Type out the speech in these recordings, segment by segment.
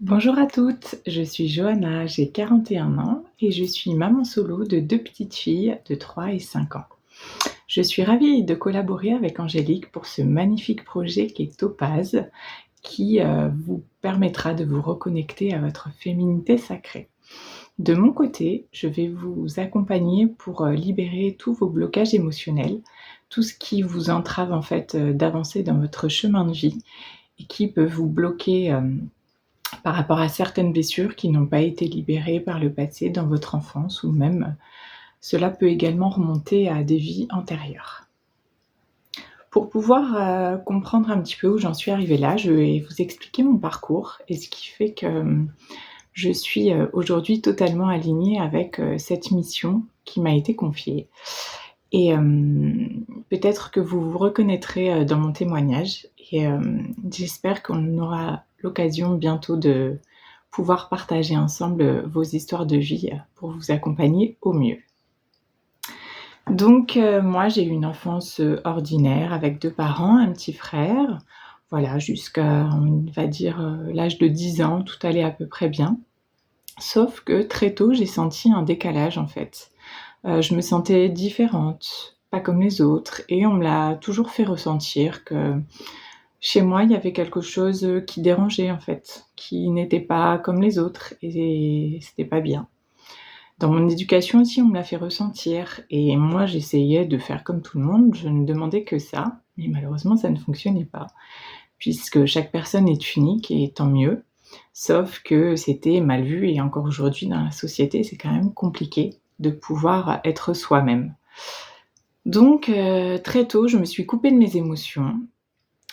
Bonjour à toutes, je suis Johanna, j'ai 41 ans et je suis maman solo de 2 petites filles de 3 et 5 ans. Je suis ravie de collaborer avec Angélique pour ce magnifique projet qui est Topaz, qui vous permettra de vous reconnecter à votre féminité sacrée. De mon côté, je vais vous accompagner pour libérer tous vos blocages émotionnels, tout ce qui vous entrave en fait d'avancer dans votre chemin de vie et qui peut vous bloquer par rapport à certaines blessures qui n'ont pas été libérées par le passé dans votre enfance ou même cela peut également remonter à des vies antérieures. Pour pouvoir comprendre un petit peu où j'en suis arrivée là, je vais vous expliquer mon parcours et ce qui fait que je suis aujourd'hui totalement alignée avec cette mission qui m'a été confiée. Et peut-être que vous vous reconnaîtrez dans mon témoignage et j'espère qu'on aura l'occasion bientôt de pouvoir partager ensemble vos histoires de vie pour vous accompagner au mieux. Donc moi j'ai eu une enfance ordinaire avec 2 parents, un petit frère. Voilà, jusqu'à on va dire l'âge de 10 ans, tout allait à peu près bien. Sauf que très tôt, j'ai senti un décalage en fait. Je me sentais différente, pas comme les autres et on me l'a toujours fait ressentir que chez moi, il y avait quelque chose, qui dérangeait en fait, qui n'était pas comme les autres et c'était pas bien. Dans mon éducation aussi, on me l'a fait ressentir et moi, j'essayais de faire comme tout le monde, je ne demandais que ça, mais malheureusement, ça ne fonctionnait pas, puisque chaque personne est unique et tant mieux. Sauf que c'était mal vu et encore aujourd'hui dans la société, c'est quand même compliqué de pouvoir être soi-même. Donc très tôt, je me suis coupée de mes émotions.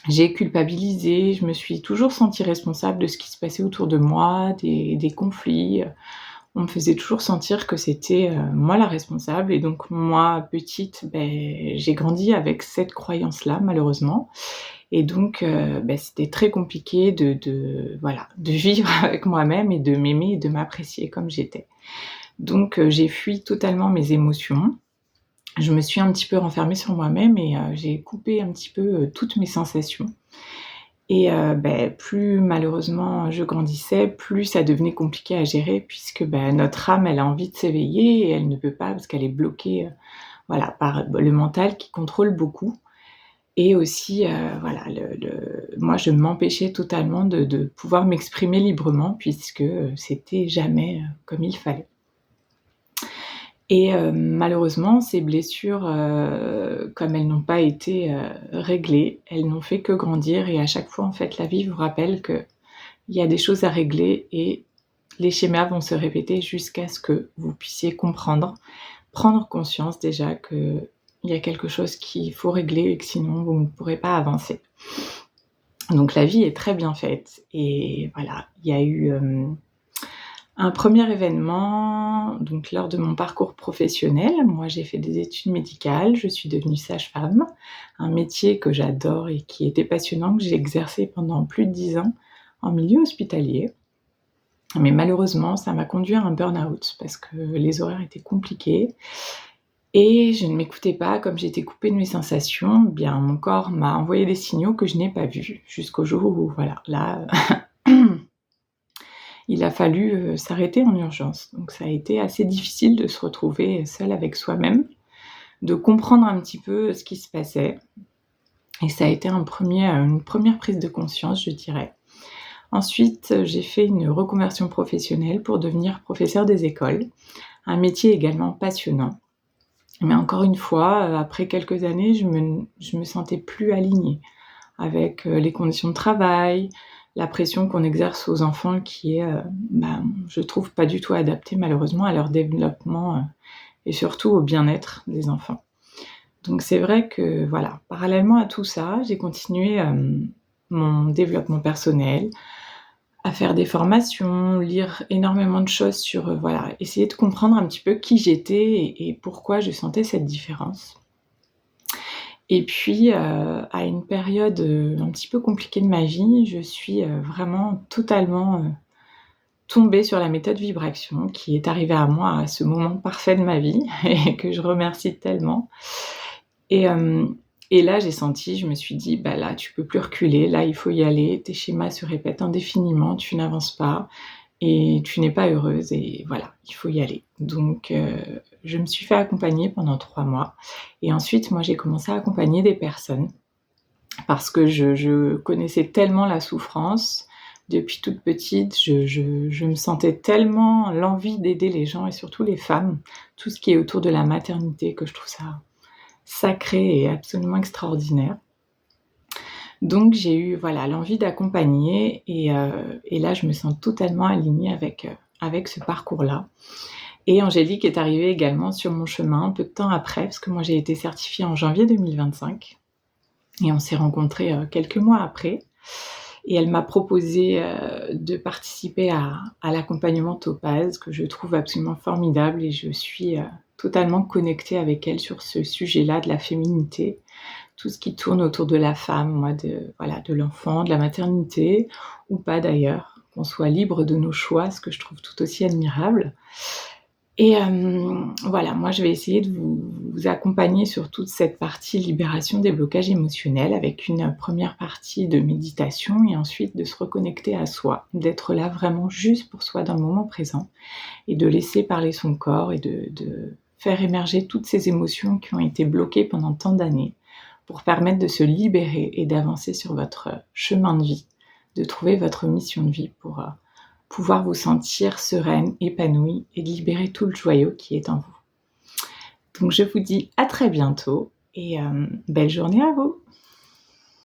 J'ai culpabilisé, je me suis toujours sentie responsable de ce qui se passait autour de moi, des conflits. On me faisait toujours sentir que c'était, moi la responsable et donc moi, petite, j'ai grandi avec cette croyance-là malheureusement et donc c'était très compliqué de voilà, de vivre avec moi-même et de m'aimer et de m'apprécier comme j'étais. Donc j'ai fui totalement mes émotions. Je me suis un petit peu renfermée sur moi-même et j'ai coupé un petit peu, toutes mes sensations et plus malheureusement je grandissais, plus ça devenait compliqué à gérer puisque, notre âme, elle a envie de s'éveiller et elle ne peut pas parce qu'elle est bloquée, voilà, par le mental qui contrôle beaucoup et aussi, voilà, moi je m'empêchais totalement de pouvoir m'exprimer librement puisque, c'était jamais, comme il fallait. Et malheureusement, ces blessures, comme elles n'ont pas été, réglées, elles n'ont fait que grandir et à chaque fois, en fait, la vie vous rappelle qu'il y a des choses à régler et les schémas vont se répéter jusqu'à ce que vous puissiez comprendre, prendre conscience déjà qu'il y a quelque chose qu'il faut régler et que sinon vous ne pourrez pas avancer. Donc la vie est très bien faite et voilà, il y a eu, un premier événement, donc lors de mon parcours professionnel, moi j'ai fait des études médicales, je suis devenue sage-femme, un métier que j'adore et qui était passionnant, que j'ai exercé pendant plus de 10 ans en milieu hospitalier. Mais malheureusement, ça m'a conduit à un burn-out parce que les horaires étaient compliqués et je ne m'écoutais pas. Comme j'étais coupée de mes sensations, bien mon corps m'a envoyé des signaux que je n'ai pas vus jusqu'au jour où voilà, là il a fallu, s'arrêter en urgence. Donc ça a été assez difficile de se retrouver seule avec soi-même, de comprendre un petit peu ce qui se passait et ça a été une première prise de conscience, je dirais. Ensuite, j'ai fait une reconversion professionnelle pour devenir professeure des écoles, un métier également passionnant. Mais encore une fois, après quelques années, je me sentais plus alignée avec, les conditions de travail, la pression qu'on exerce aux enfants qui est, je trouve pas du tout adaptée malheureusement à leur développement, et surtout au bien-être des enfants. Donc c'est vrai que voilà, parallèlement à tout ça, j'ai continué, mon développement personnel, à faire des formations, lire énormément de choses sur, voilà, essayer de comprendre un petit peu qui j'étais et pourquoi je sentais cette différence. Et puis, à une période, un petit peu compliquée de ma vie, je suis, vraiment totalement, tombée sur la méthode vibration qui est arrivée à moi à ce moment parfait de ma vie et que je remercie tellement et Et là, je me suis dit: «Bah, là, tu peux plus reculer, là, il faut y aller, tes schémas se répètent indéfiniment, tu n'avances pas et tu n'es pas heureuse et voilà, il faut y aller». Donc je me suis fait accompagner pendant 3 mois et ensuite, moi, j'ai commencé à accompagner des personnes parce que je connaissais tellement la souffrance. Depuis toute petite, je me sentais tellement l'envie d'aider les gens et surtout les femmes, tout ce qui est autour de la maternité, que je trouve ça sacré et absolument extraordinaire. Donc j'ai eu, voilà, l'envie d'accompagner et là, je me sens totalement alignée avec ce parcours-là. Et Angélique est arrivée également sur mon chemin un peu de temps après, parce que moi j'ai été certifiée en janvier 2025 et on s'est rencontrés, quelques mois après et elle m'a proposé, de participer à l'accompagnement Topaz que je trouve absolument formidable et je suis, totalement connectée avec elle sur ce sujet-là de la féminité. Tout ce qui tourne autour de la femme, moi de l'enfant, de la maternité ou pas d'ailleurs, qu'on soit libre de nos choix, ce que je trouve tout aussi admirable. Et voilà, moi je vais essayer de vous accompagner sur toute cette partie libération des blocages émotionnels avec une première partie de méditation et ensuite de se reconnecter à soi, d'être là vraiment juste pour soi dans le moment présent et de laisser parler son corps et de faire émerger toutes ces émotions qui ont été bloquées pendant tant d'années pour permettre de se libérer et d'avancer sur votre chemin de vie, de trouver votre mission de vie pour pouvoir vous sentir sereine, épanouie et libérer tout le joyau qui est en vous. Donc je vous dis à très bientôt et belle journée à vous!